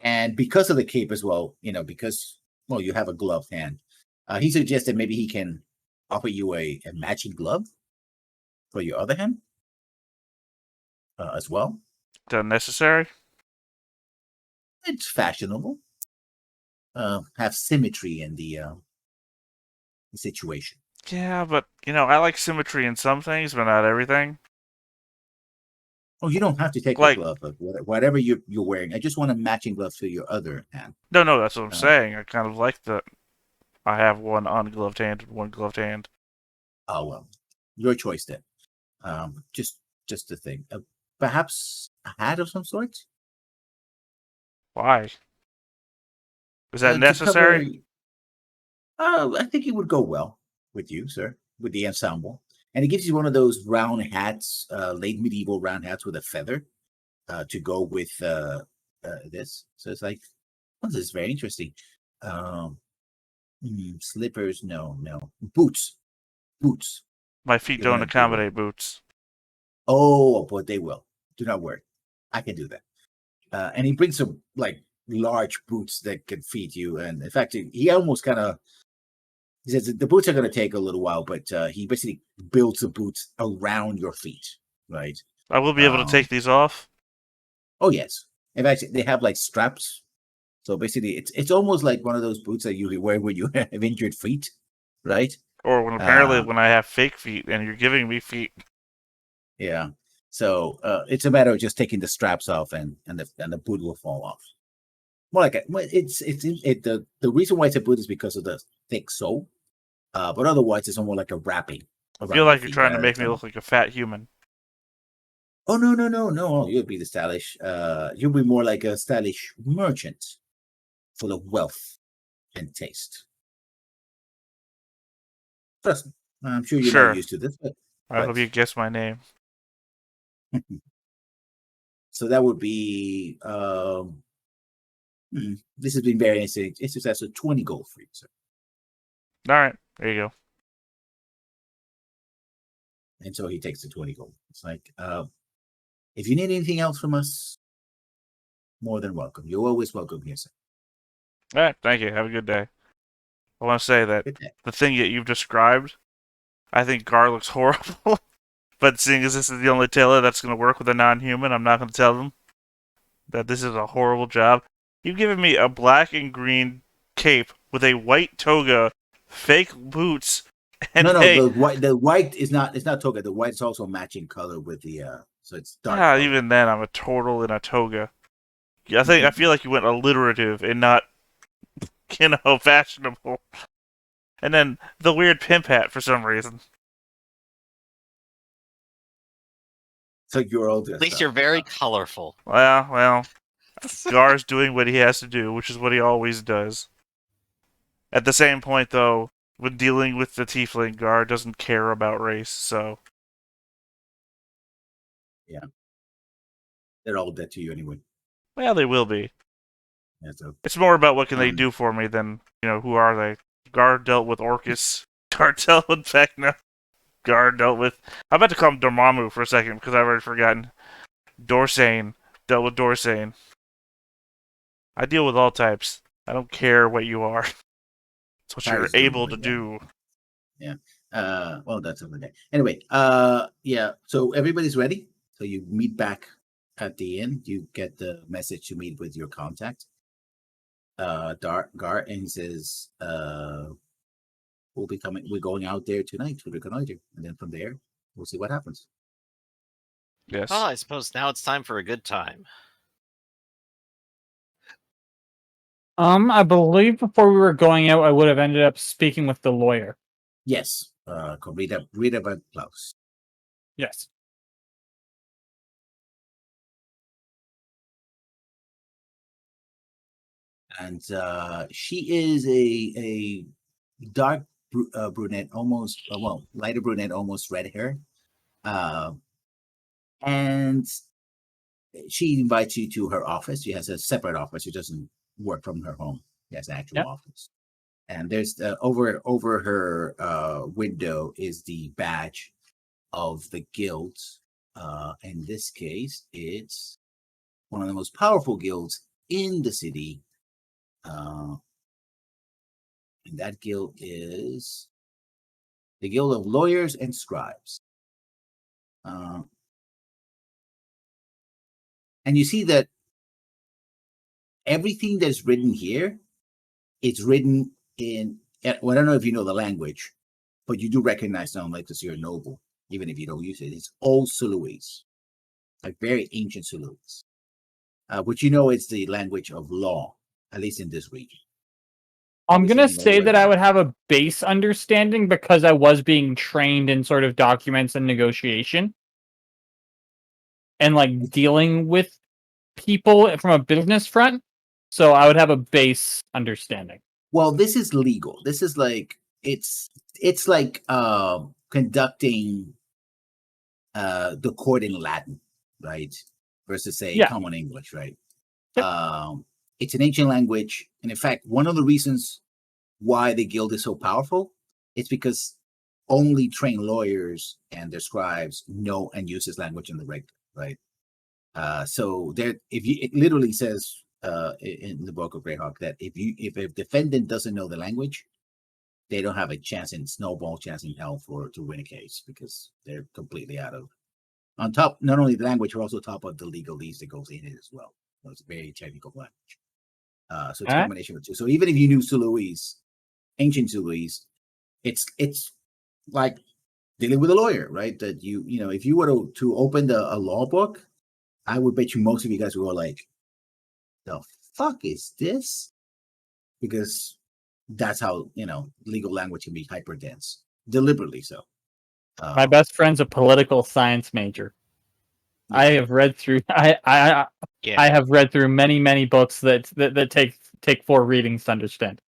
And because of the cape as well, because you have a gloved hand, he suggested maybe he can offer you a matching glove for your other hand as well. Unnecessary? It's fashionable. Have symmetry in the situation. Yeah, but, I like symmetry in some things, but not everything. Oh, you don't have to take a glove of whatever you're wearing. I just want a matching glove to your other hand. No, that's what I'm saying. I kind of like that I have one ungloved hand and one gloved hand. Oh, well, your choice then. Just the thing. Perhaps a hat of some sort? Why? Is that necessary? I think it would go well with you, sir, with the ensemble. And it gives you one of those round hats, late medieval round hats with a feather to go with this. So it's like, this is very interesting. Slippers, no. Boots. My feet don't accommodate boots. Oh, but they will. Do not worry. I can do that. And he brings some large boots that can fit you. And in fact, he almost he says the boots are going to take a little while, but he basically builds the boots around your feet, right? I will be able to take these off? Oh, yes. In fact, they have straps. So basically, it's almost like one of those boots that you wear when you have injured feet, right? Or when I have fake feet and you're giving me feet. Yeah. So it's a matter of just taking the straps off and the boot will fall off. More like the reason why it's a boot is because of the thick sole. But otherwise, it's almost like a wrapping. I feel like you're trying to make me look like a fat human. Oh, no. You'll be the stylish. You'll be more like a stylish merchant full of wealth and taste. Trust me. I'm sure you're not used to this. I hope you guess my name. So that would be... this has been very interesting. It's just that's a 20 gold for you, sir. All right. There you go. And so he takes the 20 gold. It's like, if you need anything else from us, more than welcome. You're always welcome here, sir. All right. Thank you. Have a good day. I want to say that the thing that you've described, I think Gar looks horrible. But seeing as this is the only tailor that's going to work with a non-human, I'm not going to tell them that this is a horrible job. You've given me a black and green cape with a white toga, fake boots, and the white is not toga. The white is also matching color with the so it's dark. Yeah, even then I'm a turtle in a toga. I feel like you went alliterative and not fashionable. And then the weird pimp hat for some reason. So you're all At least you're very colorful. Well, Gar's doing what he has to do, which is what he always does. At the same point, though, when dealing with the tiefling, Gar doesn't care about race, so... Yeah. They're all dead to you anyway. Well, they will be. Yeah, so, it's more about what can they do for me than, who are they? Gar dealt with Orcus. Gar dealt with Vecna. Gar dealt with... I'm about to call him Dormammu for a second, because I've already forgotten. Dorsane. Dealt with Dorsane. I deal with all types. I don't care what you are. It's what you're able to do. Yeah. Well, that's over there. Anyway, yeah. So everybody's ready. So you meet back at the inn. You get the message to meet with your contact, Gar, and he says, we're going out there tonight to reconnoiter, and then from there we'll see what happens. Yes. Well, I suppose now it's time for a good time. I believe before we were going out, I would have ended up speaking with the lawyer. Yes. Read about Klaus. Yes. And she is a dark brunette, almost lighter brunette, almost red hair. And she invites you to her office. She has a separate office. She doesn't work from her home. She has an actual office. And there's over her window is the badge of the guild. In this case, it's one of the most powerful guilds in the city. And that guild is the Guild of Lawyers and Scribes. And you see that everything that's written here, it's written in, well, I don't know if you know the language, but you do recognize them, like, because you're a noble, even if you don't use it. It's old Suluese, like very ancient Suluese, which you know is the language of law, at least in this region. I'm going to say that I would have a base understanding because I was being trained in sort of documents and negotiation and like dealing with people from a business front. So I would have a base understanding. Well, this is legal. This is like, it's like conducting the court in Latin, right? Versus say common English, right? Yep. It's an ancient language. And in fact, one of the reasons why the guild is so powerful is because only trained lawyers and their scribes know and use this language in the regular, right? So there, it literally says in the book of Greyhawk that if a defendant doesn't know the language, they don't have a chance in snowball chance in hell to win a case because they're completely out of. On top, not only the language, but also top of the legalese that goes in it as well. So it's a very technical language. So it's a combination of two. So even if you knew Suluese, ancient Suluese, it's like dealing with a lawyer, right? That you know, if you were to open a law book, I would bet you most of you guys would go like, the fuck is this? Because that's how, you know, legal language can be hyper dense, deliberately so. My best friend's a political science major. Yeah. I have read through I have read through many books that take 4 readings to understand.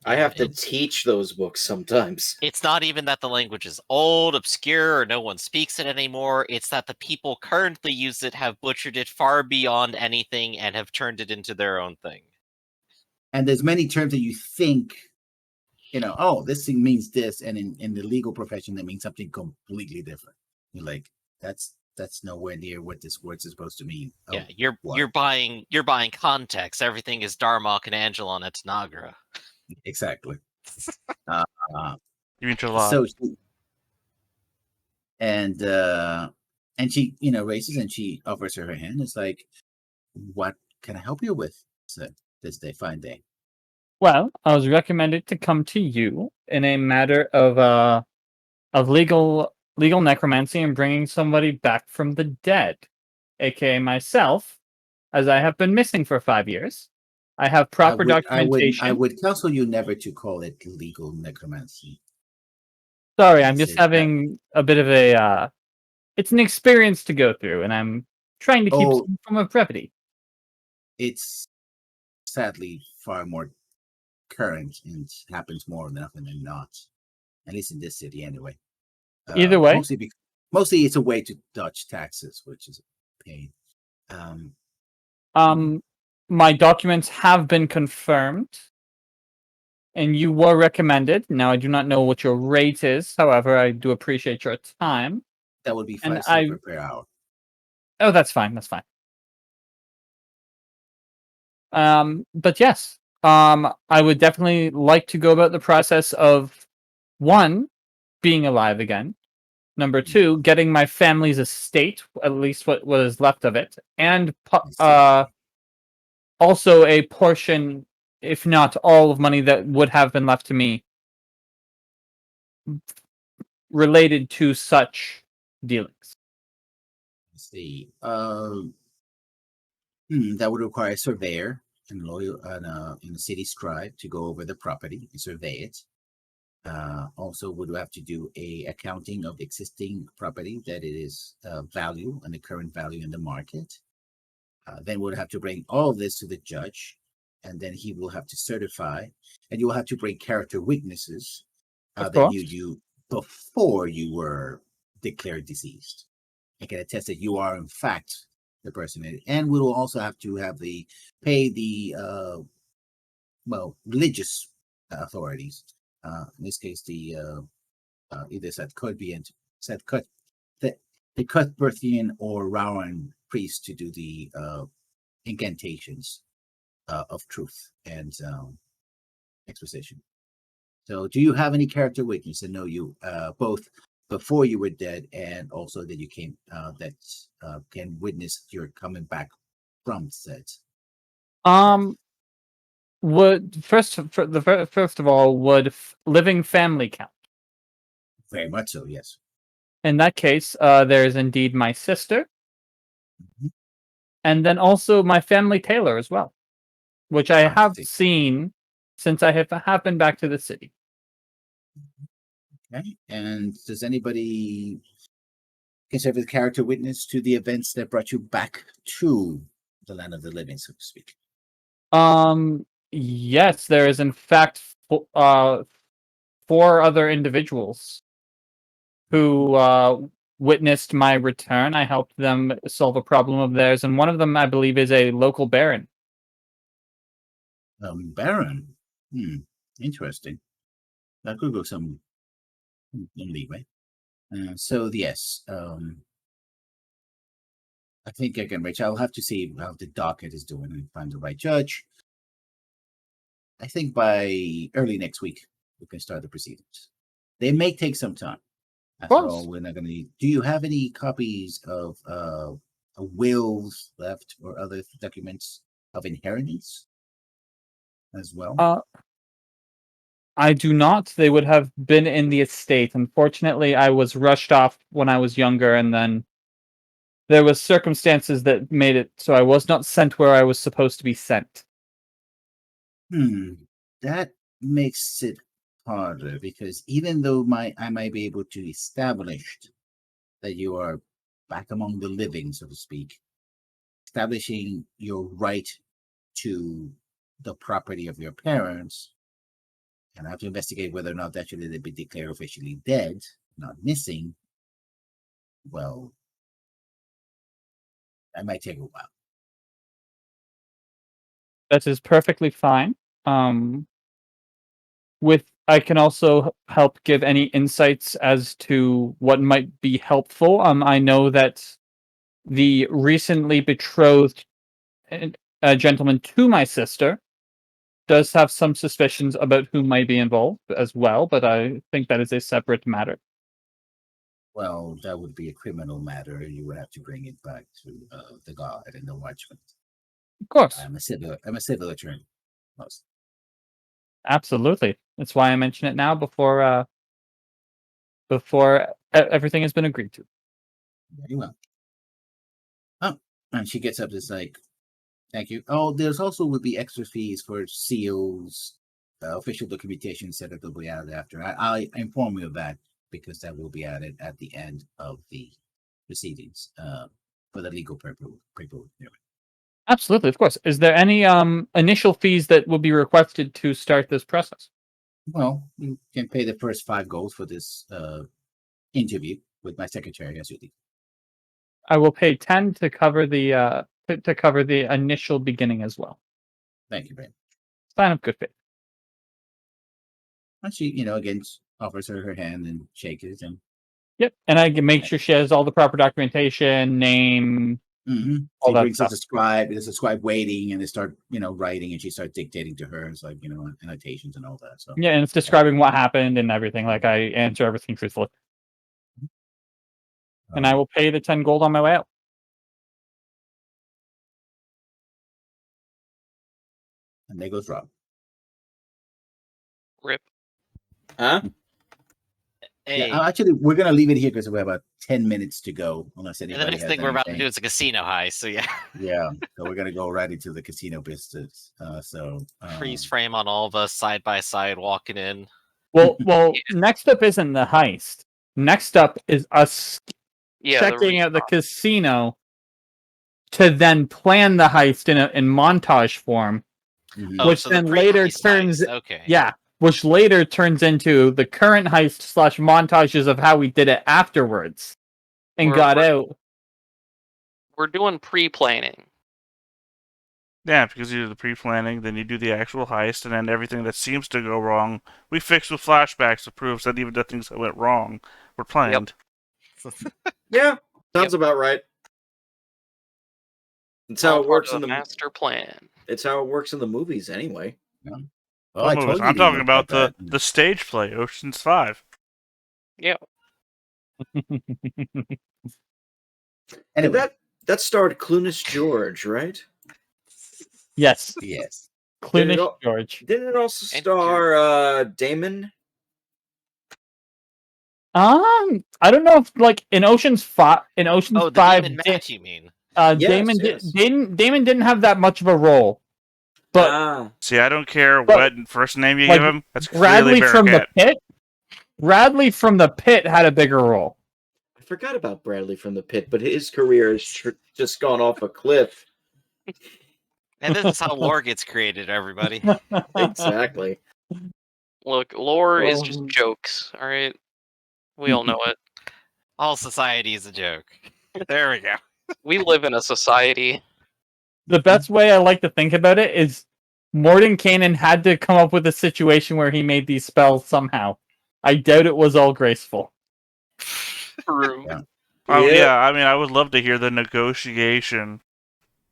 I have to teach those books sometimes. It's not even that the language is old, obscure, or no one speaks it anymore. It's that the people currently use it have butchered it far beyond anything and have turned it into their own thing. And there's many terms that you think, you know, oh, this thing means this, and in the legal profession, that means something completely different. You're like, that's nowhere near what this word's supposed to mean. Oh, yeah, you're buying context. Everything is Darmok and Angelon at Tanagra. Exactly. You mean July? So and she, you know, raises and she offers her hand. It's like, what can I help you with? So this fine day. Well, I was recommended to come to you in a matter of legal necromancy and bringing somebody back from the dead, aka myself, as I have been missing for 5 years. I have proper documentation. I would counsel you never to call it legal necromancy. Sorry, I'm just having a bit of a. It's an experience to go through, and I'm trying to keep some form of brevity. It's sadly far more current and happens more often than not, at least in this city, anyway. Either way, mostly it's a way to dodge taxes, which is a pain. My documents have been confirmed, and you were recommended. Now, I do not know what your rate is. However, I do appreciate your time. That would be 5 silver per hour. Oh, that's fine. That's fine. But yes, I would definitely like to go about the process of 1, being alive again. Number 2, getting my family's estate, at least what is left of it, and also a portion, if not all, of money that would have been left to me related to such dealings. Let's see. That would require a surveyor and a city scribe to go over the property and survey it. Also would have to do a accounting of the existing property that it is value and the current value in the market. Then we'd have to bring all of this to the judge, and then he will have to certify, and you will have to bring character witnesses Of that course. you before you were declared deceased. I can attest that you are in fact the person, and we will also have to pay the religious authorities. In this case, the either the Cuthbertian or Rowan priest to do the incantations of truth and exposition. So, do you have any character witness to know you both before you were dead and also that you came that can witness your coming back from said? Would first of all, would living family count? Very much so, yes. In that case, there is indeed my sister, Mhm. and then also my family tailor as well, which I have see. seen since I have been back to the city. Okay. And does anybody consider the character witness to the events that brought you back to the land of the living, so to speak? Yes, there is in fact 4 other individuals who witnessed my return. I helped them solve a problem of theirs, and one of them, I believe, is a local baron. Baron. Interesting. That could go some leeway. So yes, I think I can reach. I'll have to see how the docket is doing and find the right judge. I think by early next week we can start the proceedings. They may take some time. After all, we're not going to. Do you have any copies of wills left or other documents of inheritance as well? I do not. They would have been in the estate. Unfortunately, I was rushed off when I was younger, and then there was circumstances that made it so I was not sent where I was supposed to be sent. That makes it harder because even though I might be able to establish that you are back among the living, so to speak, establishing your right to the property of your parents, and I have to investigate whether or not that should be declared officially dead, not missing. Well, that might take a while. That is perfectly fine. I can also help give any insights as to what might be helpful. I know that the recently betrothed gentleman to my sister does have some suspicions about who might be involved as well, but I think that is a separate matter. Well, that would be a criminal matter. You would have to bring it back to the guard and the watchman. Of course. I'm a civil attorney. Most. Absolutely. That's why I mention it now before everything has been agreed to. Very well. Oh, and she gets up. It's like, thank you. Oh, there's also would be extra fees for seals, official documentation set up that will be added after. I inform you of that because that will be added at the end of the proceedings for the legal purpose. Absolutely, of course. Is there any initial fees that will be requested to start this process? Well, you can pay the first 5 gold for this interview with my secretary as you leave. I will pay 10 to cover the initial beginning as well. Thank you, Brandon. Sign of good faith. And she, again, offers her hand and shakes it. And yep, and I can make sure she has all the proper documentation, name. All that stuff. There's a scribe waiting, and they start, writing, and she starts dictating to her. It's like, annotations and all that. So yeah, and it's describing what happened and everything. Like I answer everything truthfully, and I will pay the 10 gold on my way out. And there goes Rob. Rip. Huh? Hey. Yeah, actually, we're gonna leave it here because we have about 10 minutes to go. Unless anybody And the next has thing we're about to anything. do is a casino heist. So yeah, Yeah, so we're gonna go right into the casino business. freeze frame on all of us side by side walking in. Well, next up isn't the heist. Next up is us checking out the casino to then plan the heist in montage form Mhm. Oh, which so then the later pre-heist turns, heist, okay. yeah, which later turns into the current heist / montages of how we did it afterwards and We're- got we're- out. We're doing pre-planning. Yeah, because you do the pre-planning, then you do the actual heist, and then everything that seems to go wrong, we fix with flashbacks to prove that even the things that went wrong were planned. Yeah, sounds about right. It's how All it works part in of the. master plan. It's how it works in the movies, anyway. Well, What I movies? told you I'm it talking looked about like the stage play, Ocean's 5. Yeah. And Anyway, that starred Clueless George, right? Yes, yes. Did it Clunish all- George. Didn't it also And star Damon? I don't know if like in Ocean's 5, Oh, the 5, Demon Match, you mean? Damon yes. Damon didn't have that much of a role, but See, I don't care But, what first name you like, give him. That's clearly Bradley from the Bearcat. Pit. Bradley from the Pit had a bigger role. I forgot about Bradley from the Pit, but his career has just gone off a cliff. And this is how lore gets created, everybody. Exactly. Look, lore is Well- just jokes, alright? We all know it. All society is a joke. There we go. We live in a society. The best way I like to think about it is Mordenkainen had to come up with a situation where he made these spells somehow. I doubt it was all graceful. True. Yeah. Oh Yeah. yeah, I mean, I would love to hear the negotiation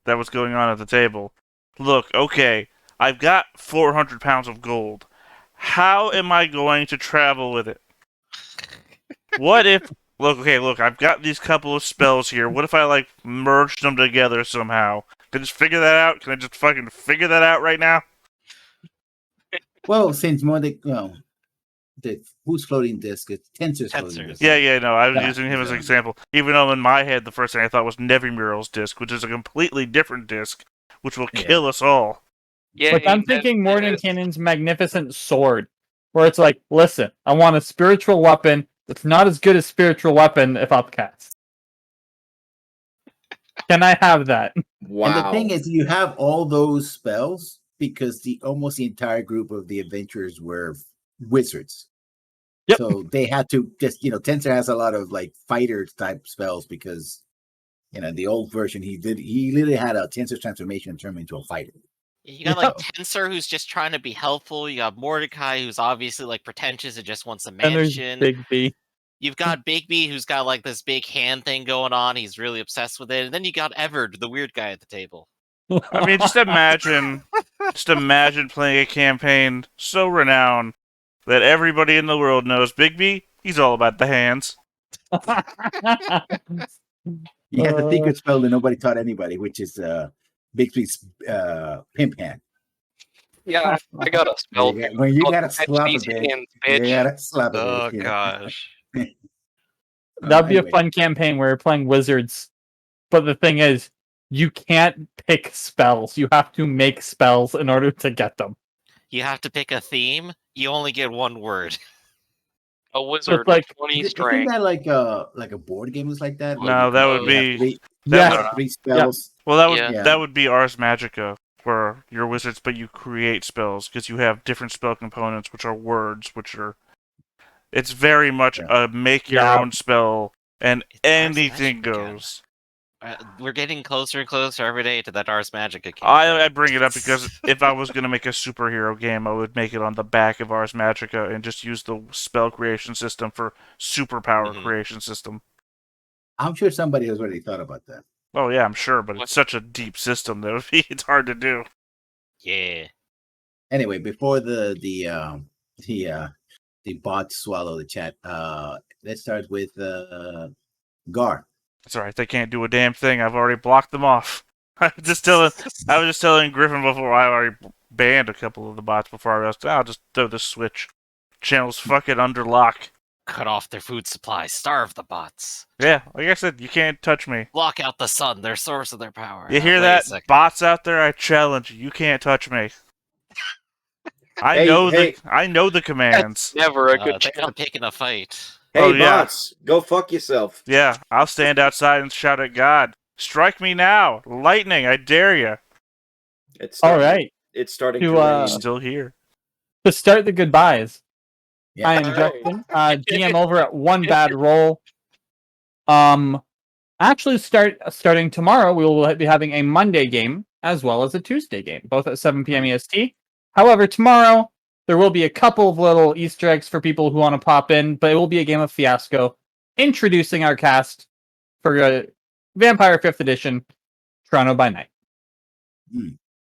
that was going on at the table. Look, okay, I've got 400 pounds of gold. How am I going to travel with it? What if... Look, I've got these couple of spells here. What if I, like, merged them together somehow? Can I just figure that out? Can I just fucking figure that out right now? Well, since more who's floating disc? It's Tensor's floating Tensors. disc. Yeah, no, I was Yeah, using him as an yeah. example. Even though in my head, the first thing I thought was Nevimural's disc, which is a completely different disc, which will Yeah. kill us all. Yeah, Like I'm thinking Mordenkainen's magnificent sword, where it's like, listen, I want a spiritual weapon that's not as good as spiritual weapon if upcast. Can I have that? Wow. And the thing is, you have all those spells because almost the entire group of the adventurers were wizards. Yep. So they had to just, Tensor has a lot of like fighter type spells because, the old version he literally had a Tensor transformation and turned him into a fighter. You got like Tensor, who's just trying to be helpful. You got Mordecai, who's obviously like pretentious and just wants a And there's mansion. Big B. You've got Bigby, who's got like this big hand thing going on. He's really obsessed with it. And then you got Everard, the weird guy at the table. I mean, just imagine playing a campaign so renowned that everybody in the world knows Bigby, he's all about the hands. He has a secret spell that nobody taught anybody, which is Bixby's pimp hand. Yeah, I got a spell. When you I'll gotta catch slap a these bitch, hands, you bitch. gotta slap a Oh bitch. gosh. That'd be a Anyway. fun campaign where you're playing wizards. But the thing is, you can't pick spells. You have to make spells in order to get them. You have to pick a theme. You only get one word. A wizard like- with 20 Isn't strength. that like a board game was like that? No, that would You have be... three, That you would- have three spells. Well, that would Yeah. that would be Ars Magica, where you're wizards, but you create spells because you have different spell components, which are words, which are. It's very much a make your Yeah. own spell, and It's Ars anything Magica. goes. We're getting closer and closer every day to that Ars Magica campaign. I bring it up because if I was going to make a superhero game, I would make it on the back of Ars Magica and just use the spell creation system for superpower Mhm. creation system. I'm sure somebody has already thought about that. Oh yeah, I'm sure, but it's such a deep system that it's hard to do. Yeah. Anyway, before the bots swallow the chat, let's start with Gar. It's alright, they can't do a damn thing. I've already blocked them off. I was just telling Griffin before I already banned a couple of the bots before I realized I'll just throw the switch. Channel's fucking under lock. Cut off their food supply. Starve the bots. Yeah, like I said, you can't touch me. Block out the sun, their source of their power. You hear Wait a that? second. Bots out there, I challenge you. You can't touch me. I Hey, know hey. the commands. Never a good Thanks for channel. picking a fight. Hey, Oh, yeah. bots, go fuck yourself. Yeah, I'll stand outside and shout at God. Strike me now! Lightning, I dare you. It's All right. It's starting To, to rain. He's still here. To start the goodbyes, Yeah. I am Justin, GM over at One Bad Roll. Actually, starting tomorrow, we will be having a Monday game as well as a Tuesday game, both at 7 p.m. EST. However, tomorrow there will be a couple of little Easter eggs for people who want to pop in, but it will be a game of Fiasco, introducing our cast for Vampire 5th Edition, Toronto by Night.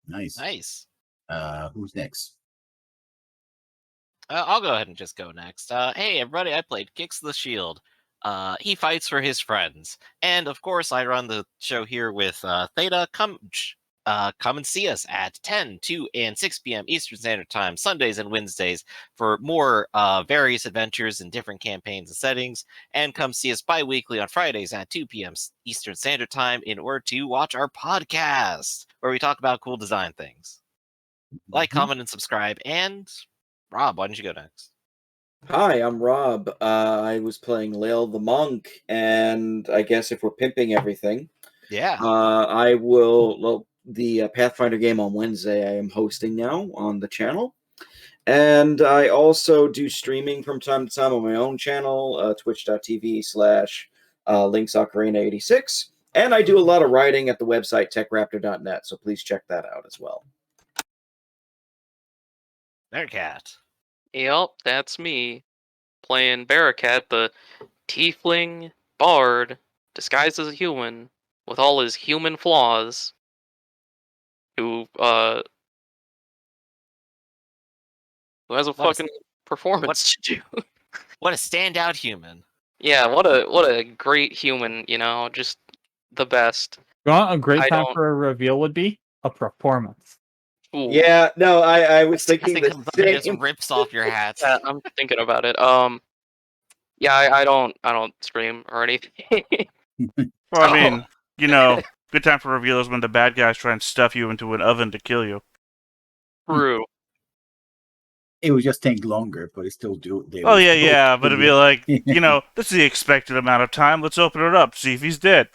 Nice. Nice. Who's next? I'll go ahead and just go next. Hey, everybody, I played Kicks the Shield. He fights for his friends. And, of course, I run the show here with Theta. Come and see us at 10, 2, and 6 p.m. Eastern Standard Time, Sundays and Wednesdays, for more various adventures in different campaigns and settings. And come see us bi-weekly on Fridays at 2 p.m. Eastern Standard Time in order to watch our podcast, where we talk about cool design things. Like, comment, and subscribe. And, Rob, why don't you go next? Hi, I'm Rob. I was playing Lael the Monk, and I guess if we're pimping everything, Yeah. I will. Well, the Pathfinder game on Wednesday I am hosting now on the channel, and I also do streaming from time to time on my own channel, twitch.tv/LinksOcarina86, and I do a lot of writing at the website techraptor.net, so please check that out as well. Bearcat. Yep, that's me. Playing Bearcat, the tiefling bard, disguised as a human, with all his human flaws. Who has a fucking performance to do. What a standout human. Yeah, what a great human, just the best. You know what a great I time don't- for a reveal would be? A performance. Ooh. Yeah, no, I was thinking He the comes up and just same. rips off your hat. Yeah, I'm thinking about it. Yeah, I don't stream or anything. Well, I mean, good time for reveals when the bad guys try and stuff you into an oven to kill you. True. It would just take longer, but it still do. They Oh, would yeah, still but it'd do be it. like, this is the expected amount of time. Let's open it up, see if he's dead.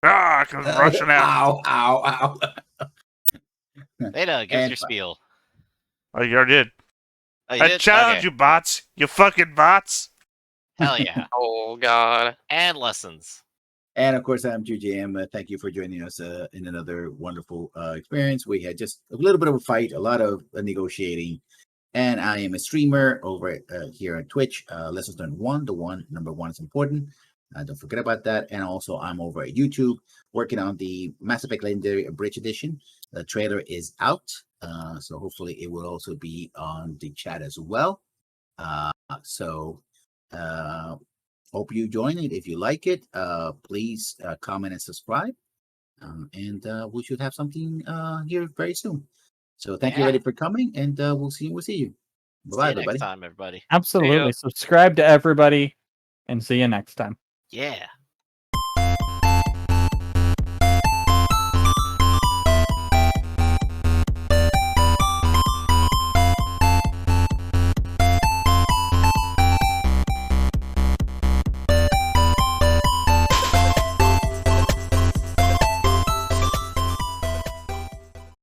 Ah, comes rushing out. Ow! Theta, give us And your spiel. Oh, you already did. Oh, you I did? challenge Okay. you, bots. You fucking bots. Hell yeah. Oh god. And lessons. And of course, I'm GJM. Thank you for joining us in another wonderful experience. We had just a little bit of a fight, a lot of negotiating, and I am a streamer over here on Twitch. Lessons Learned 1. The number 1 is important. Don't forget about that. And also, I'm over at YouTube working on the Mass Effect Legendary Abridged Edition. The trailer is out, so hopefully it will also be on the chat as well. Hope you join it. If you like it, please comment and subscribe. And we should have something here very soon. So thank you, everybody, for coming, and we'll see you. See Bye, you everybody. next time, everybody. Absolutely. Subscribe to everybody and see you next time. Yeah.